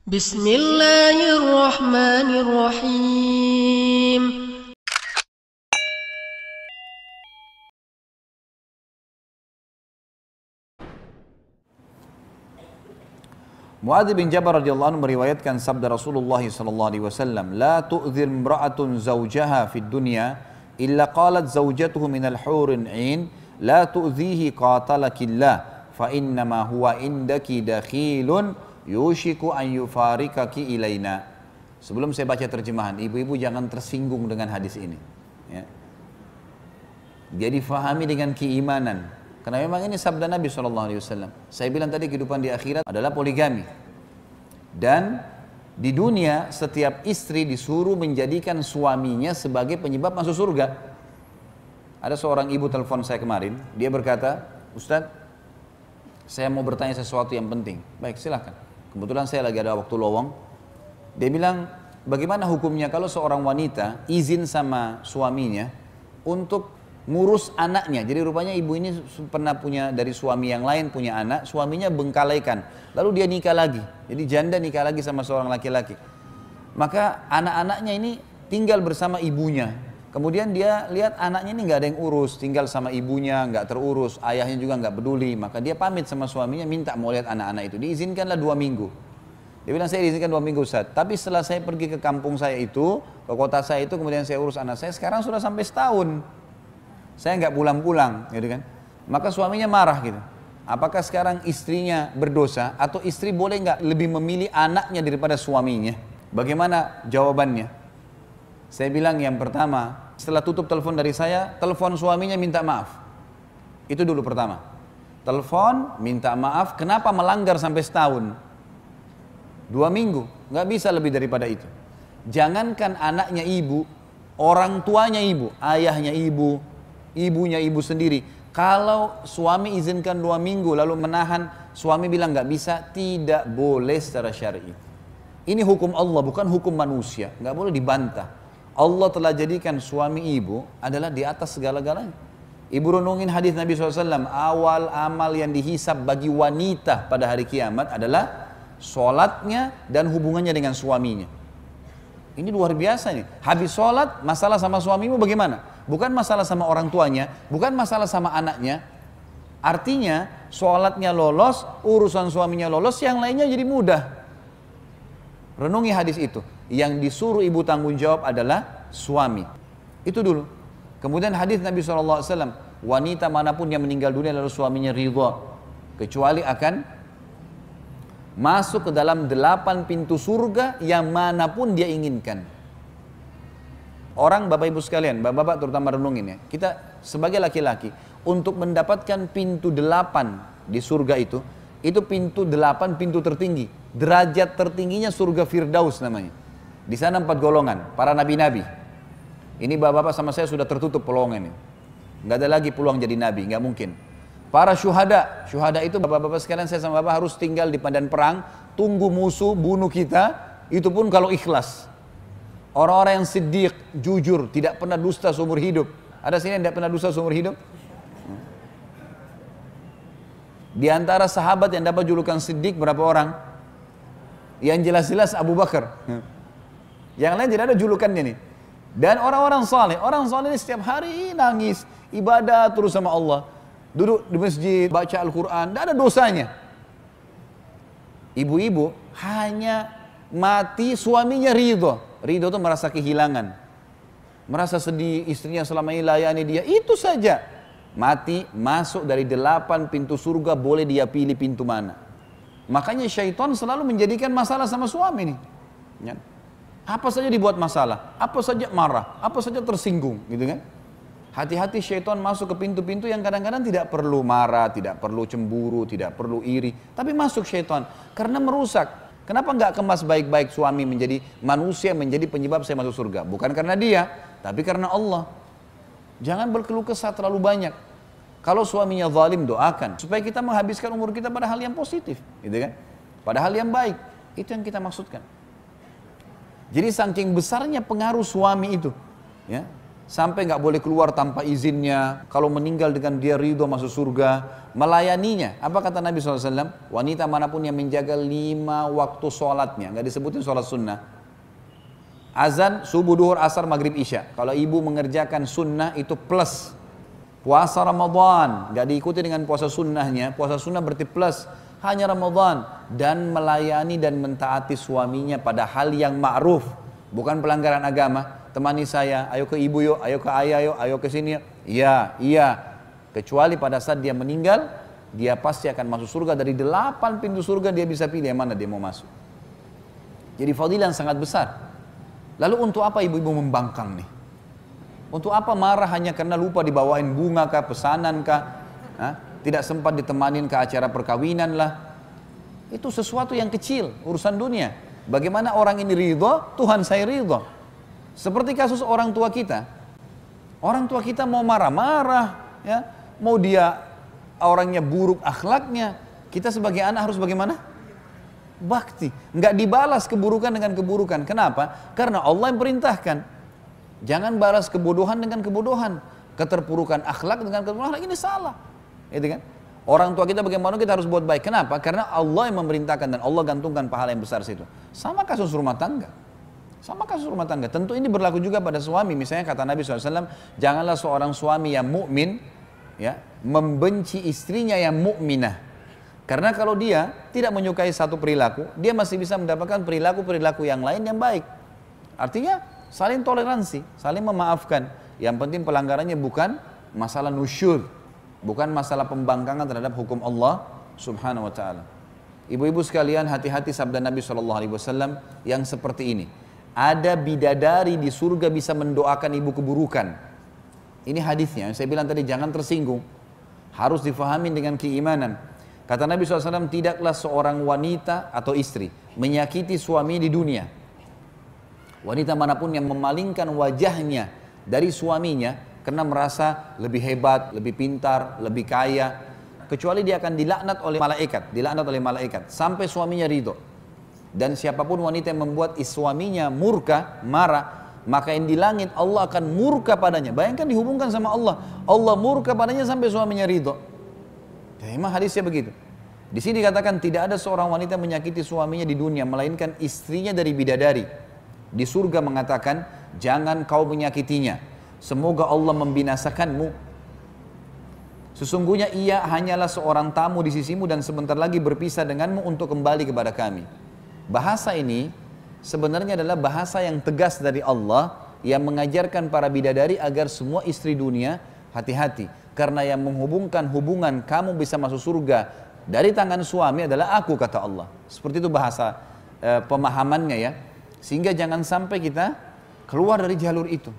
Bismillahirrahmanirrahim. Muadz bin Jabal radhiyallahu anhu meriwayatkan sabda Rasulullah sallallahu alaihi wasallam, "La tu'dhir imra'atun zawjaha fid dunya illa qalat zawjatuhu minal hurin 'ain, la tu'dhihi qatalakillah, fa innama huwa indaki dakhilun yushiku an yufarikaki ilaina." Sebelum saya baca terjemahan, ibu-ibu jangan tersinggung dengan hadis ini. Ya. Dia difahami dengan keimanan. Karena memang ini sabda Nabi SAW. Saya bilang tadi kehidupan di akhirat adalah poligami. Dan di dunia setiap istri disuruh menjadikan suaminya sebagai penyebab masuk surga. Ada seorang ibu telepon saya kemarin. Dia berkata, "Ustadz, saya mau bertanya sesuatu yang penting." Baik, silahkan. Kebetulan saya lagi ada waktu lowong. Dia bilang, bagaimana hukumnya kalau seorang wanita izin sama suaminya untuk ngurus anaknya. Jadi rupanya ibu ini pernah punya dari suami yang lain, punya anak, suaminya bengkalaikan. Lalu dia nikah lagi. Jadi janda nikah lagi sama seorang laki-laki. Maka anak-anaknya ini tinggal bersama ibunya. Kemudian dia lihat anaknya ini nggak ada yang urus, tinggal sama ibunya, nggak terurus, ayahnya juga nggak peduli. Maka dia pamit sama suaminya, minta mau lihat anak-anak itu. Diizinkanlah 2 minggu. Dia bilang, saya diizinkan 2 minggu Ustaz. Tapi setelah saya pergi ke kampung saya itu, ke kota saya itu, kemudian saya urus anak saya, sekarang sudah sampai setahun. Saya nggak pulang-pulang, gitu kan? Maka suaminya marah gitu. Apakah sekarang istrinya berdosa atau istri boleh nggak lebih memilih anaknya daripada suaminya? Bagaimana jawabannya? Saya bilang yang pertama, setelah tutup telepon dari saya, telepon suaminya minta maaf. Itu dulu pertama. Telepon minta maaf. Kenapa melanggar sampai setahun? 2 minggu, nggak bisa lebih daripada itu. Jangankan anaknya ibu, orang tuanya ibu, ayahnya ibu, ibunya ibu sendiri. Kalau suami izinkan 2 minggu lalu menahan, suami bilang nggak bisa, tidak boleh secara syar'i. Ini hukum Allah, bukan hukum manusia, nggak boleh dibantah. Allah telah jadikan suami ibu adalah di atas segala-galanya. Ibu renungin hadis Nabi SAW, awal amal yang dihisab bagi wanita pada hari kiamat adalah sholatnya dan hubungannya dengan suaminya. Ini luar biasa nih. Habis sholat, masalah sama suamimu bagaimana? Bukan masalah sama orang tuanya, bukan masalah sama anaknya. Artinya, sholatnya lolos, urusan suaminya lolos, yang lainnya jadi mudah. Renungi hadis itu. Yang disuruh ibu tanggung jawab adalah suami. Itu dulu. Kemudian hadis Nabi SAW, wanita manapun yang meninggal dunia lalu suaminya ridha, kecuali akan masuk ke dalam 8 pintu surga yang manapun dia inginkan. Orang, bapak ibu sekalian, bapak-bapak terutama renungin ya. Kita sebagai laki-laki, untuk mendapatkan pintu 8 di surga itu pintu 8 pintu tertinggi. Derajat tertingginya surga Firdaus namanya. Di sana 4 golongan, para nabi-nabi. Ini bapak-bapak sama saya sudah tertutup peluangnya. Nggak ada lagi peluang jadi nabi, nggak mungkin. Para syuhada itu bapak-bapak sekalian, saya sama bapak harus tinggal di medan perang, tunggu musuh bunuh kita, itu pun kalau ikhlas. Orang-orang yang siddiq, jujur, tidak pernah dusta seumur hidup. Ada sini yang tidak pernah dusta seumur hidup? Di antara sahabat yang dapat julukan siddiq berapa orang? Yang jelas-jelas Abu Bakar. Yang lain tidak ada julukannya nih. Dan orang-orang saleh ini setiap hari nangis, ibadah terus sama Allah. Duduk di masjid, baca Al-Quran, tidak ada dosanya. Ibu-ibu hanya mati suaminya ridho. Ridho itu merasa kehilangan. Merasa sedih, istrinya selama ini layani dia, itu saja. Mati, masuk dari 8 pintu surga, boleh dia pilih pintu mana. Makanya syaitan selalu menjadikan masalah sama suami nih. Ya. Apa saja dibuat masalah, apa saja marah, apa saja tersinggung, gitu kan. Hati-hati syaitan masuk ke pintu-pintu yang kadang-kadang tidak perlu marah, tidak perlu cemburu, tidak perlu iri. Tapi masuk syaitan, karena merusak. Kenapa nggak kemas baik-baik suami menjadi manusia, menjadi penyebab saya masuk surga? Bukan karena dia, tapi karena Allah. Jangan berkeluh kesah terlalu banyak. Kalau suaminya zalim, doakan. Supaya kita menghabiskan umur kita pada hal yang positif. Gitu kan? Pada hal yang baik. Itu yang kita maksudkan. Jadi saking besarnya pengaruh suami itu. Ya. sampai nggak boleh keluar tanpa izinnya. Kalau meninggal dengan dia ridho masuk surga, melayaninya. Apa kata Nabi SAW? Wanita manapun yang menjaga 5 waktu sholatnya, nggak disebutin sholat sunnah. Azan, subuh, duhur, asar, maghrib, isya. Kalau ibu mengerjakan sunnah itu plus. Puasa Ramadan, nggak diikuti dengan puasa sunnahnya. Puasa sunnah berarti plus. Hanya Ramadan. Dan melayani dan mentaati suaminya pada hal yang ma'ruf. Bukan pelanggaran agama. Temani saya, ayo ke ibu yuk, ayo ke ayah yuk, ayo ke sini yuk. Iya, iya. Kecuali pada saat dia meninggal, dia pasti akan masuk surga. Dari 8 pintu surga dia bisa pilih yang mana dia mau masuk. Jadi fadilah yang sangat besar. Lalu untuk apa ibu-ibu membangkang nih? Untuk apa marah hanya karena lupa dibawain bunga kah, pesanan kah? Tidak sempat ditemanin ke acara perkawinan lah. Itu sesuatu yang kecil, urusan dunia. Bagaimana orang ini ridho, Tuhan saya ridho. Seperti kasus orang tua kita. Orang tua kita mau marah-marah, ya, mau dia orangnya buruk akhlaknya, kita sebagai anak harus bagaimana? Bakti. Nggak dibalas keburukan dengan keburukan. Kenapa? Karena Allah yang perintahkan. Jangan balas kebodohan dengan kebodohan, keterpurukan akhlak dengan keterpurukan akhlak. Ini salah. Gitu kan? Orang tua kita bagaimana kita harus buat baik. Kenapa? Karena Allah yang memerintahkan dan Allah gantungkan pahala yang besar situ. Sama kasus rumah tangga. Sama kasus rumah tangga. Tentu ini berlaku juga pada suami. Misalnya kata Nabi SAW, janganlah seorang suami yang mukmin, ya, membenci istrinya yang mukminah. Karena kalau dia tidak menyukai satu perilaku, dia masih bisa mendapatkan perilaku-perilaku yang lain yang baik. Artinya saling toleransi, saling memaafkan. Yang penting pelanggarannya bukan masalah nusyur, bukan masalah pembangkangan terhadap hukum Allah Subhanahu wa taala. Ibu-ibu sekalian, hati-hati sabda Nabi SAW yang seperti ini. Ada bidadari di surga bisa mendoakan ibu keburukan. Ini hadisnya, saya bilang tadi jangan tersinggung. Harus difahami dengan keimanan. Kata Nabi SAW, tidaklah seorang wanita atau istri menyakiti suami di dunia. Wanita manapun yang memalingkan wajahnya dari suaminya karena merasa lebih hebat, lebih pintar, lebih kaya, kecuali dia akan dilaknat oleh malaikat, sampai suaminya ridho. Dan siapapun wanita yang membuat suaminya murka, marah, maka yang di langit Allah akan murka padanya. Bayangkan dihubungkan sama Allah. Allah murka padanya sampai suaminya ridho. Ya, memang hadisnya begitu. Di sini dikatakan tidak ada seorang wanita menyakiti suaminya di dunia, melainkan istrinya dari bidadari. Di surga mengatakan, jangan kau menyakitinya. Semoga Allah membinasakanmu. Sesungguhnya ia hanyalah seorang tamu di sisimu dan sebentar lagi berpisah denganmu untuk kembali kepada kami. Bahasa ini sebenarnya adalah bahasa yang tegas dari Allah yang mengajarkan para bidadari agar semua istri dunia hati-hati. Karena yang menghubungkan hubungan kamu bisa masuk surga dari tangan suami adalah aku, kata Allah. Seperti itu bahasa pemahamannya ya. Sehingga jangan sampai kita keluar dari jalur itu.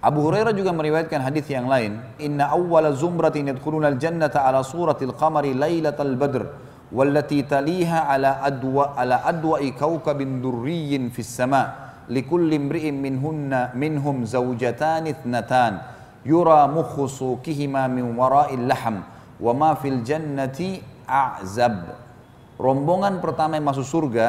Abu Hurairah juga meriwayatkan hadis yang lain. Inna awwala zumratin yadkhuluna al-jannata ala suratil qamari lailatal badr. والتي تليها على أدواء كوكب دري في السماء لكل امرئ منهم زوجتان اثنتان يرى مخ سوقهما من وراء اللحم وما في الجنة أعزب. Rombongan pertama yang masuk surga,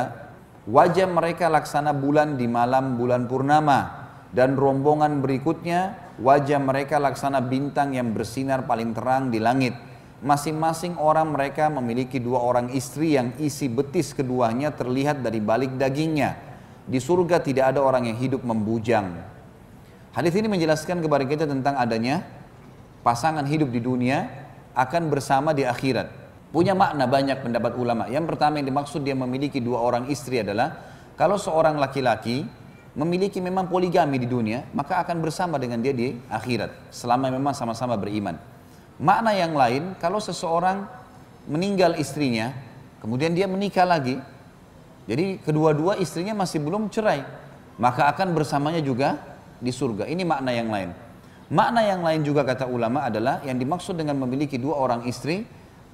wajah mereka laksana bulan di malam bulan purnama, dan rombongan berikutnya wajah mereka laksana bintang yang bersinar paling terang di langit. Masing-masing orang mereka memiliki 2 orang istri yang isi betis keduanya terlihat dari balik dagingnya. Di surga tidak ada orang yang hidup membujang. Hadis ini menjelaskan kepada kita tentang adanya pasangan hidup di dunia akan bersama di akhirat. Punya makna banyak pendapat ulama. Yang pertama yang dimaksud dia memiliki 2 orang istri adalah kalau seorang laki-laki memiliki memang poligami di dunia, maka akan bersama dengan dia di akhirat selama memang sama-sama beriman. Makna yang lain, kalau seseorang meninggal istrinya, kemudian dia menikah lagi, jadi kedua-dua istrinya masih belum cerai, maka akan bersamanya juga di surga. Ini makna yang lain. Makna yang lain juga kata ulama adalah yang dimaksud dengan memiliki 2 orang istri,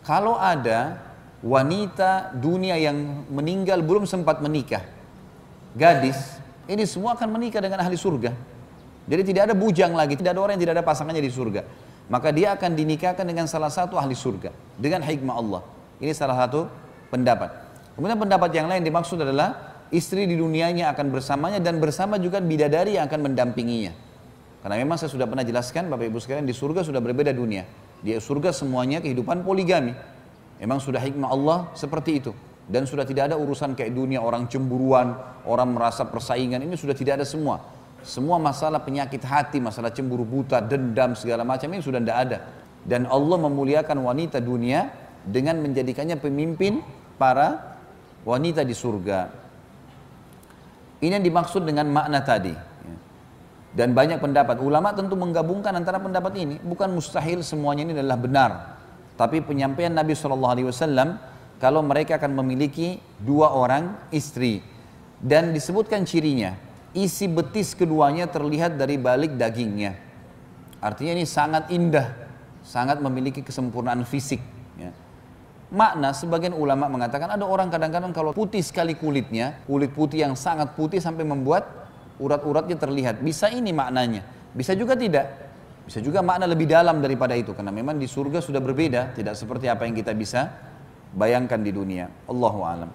kalau ada wanita dunia yang meninggal belum sempat menikah, gadis, ini semua akan menikah dengan ahli surga. Jadi tidak ada bujang lagi, tidak ada orang yang tidak ada pasangannya di surga. Maka dia akan dinikahkan dengan salah satu ahli surga dengan hikmah Allah. Ini salah satu pendapat. Kemudian pendapat yang lain dimaksud adalah istri di dunianya akan bersamanya dan bersama juga bidadari yang akan mendampinginya. Karena memang saya sudah pernah jelaskan Bapak Ibu sekalian, di surga sudah berbeda dunia. Di surga semuanya kehidupan poligami. Memang sudah hikmah Allah seperti itu. Dan sudah tidak ada urusan kayak dunia orang cemburuan, orang merasa persaingan, ini sudah tidak ada semua. Semua masalah penyakit hati, masalah cemburu buta, dendam segala macam ini sudah tidak ada. Dan Allah memuliakan wanita dunia dengan menjadikannya pemimpin para wanita di surga. Ini yang dimaksud dengan makna tadi. Dan banyak pendapat, ulama tentu menggabungkan antara pendapat ini. Bukan mustahil semuanya ini adalah benar. Tapi penyampaian Nabi SAW, kalau mereka akan memiliki 2 orang istri. Dan disebutkan cirinya, isi betis keduanya terlihat dari balik dagingnya. Artinya ini sangat indah, sangat memiliki kesempurnaan fisik. Ya. Makna sebagian ulama mengatakan ada orang kadang-kadang kalau putih sekali kulitnya, kulit putih yang sangat putih sampai membuat urat-uratnya terlihat. Bisa ini maknanya, bisa juga tidak. Bisa juga makna lebih dalam daripada itu, karena memang di surga sudah berbeda, tidak seperti apa yang kita bisa bayangkan di dunia. Allahu a'lam.